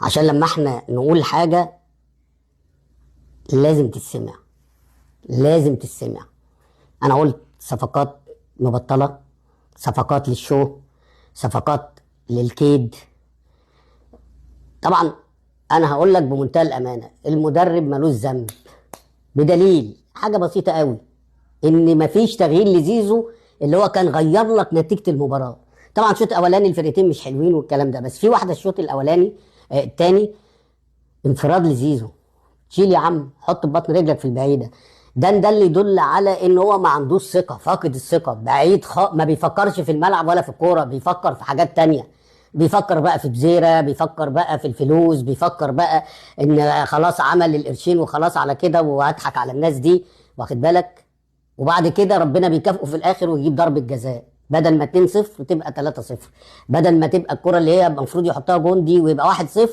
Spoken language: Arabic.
عشان لما احنا نقول حاجه لازم تتسمع، لازم تتسمع. انا قلت صفقات مبطله، صفقات للشو، صفقات للكيد. طبعا انا هقول لك بمنتهى الامانه المدرب ملوش ذنب، بدليل حاجه بسيطه قوي، ان مفيش تغيير لزيزو اللي هو كان غير لك نتيجه المباراه. طبعا الشوط الاولاني الفرقتين مش حلوين والكلام ده، بس في واحده الشوط الاولاني التاني انفراد لزيزو، شيل يا عم، حط ببطن رجلك في البعيده. ده اللي يدل على ان هو ما عندوش ثقه، فاقد الثقه، بعيد ما بيفكرش في الملعب ولا في الكوره، بيفكر في حاجات تانية. بيفكر بقى في بزيره، بيفكر بقى في الفلوس، بيفكر بقى ان خلاص عمل القرشين وخلاص على كده وهضحك على الناس دي، واخد بالك؟ وبعد كده ربنا بيكافئه في الاخر ويجيب ضربه جزاء، بدل ما 2-0 تبقى 3-0، بدل ما تبقى الكره اللي هي المفروض يحطها جون دي ويبقى 1-0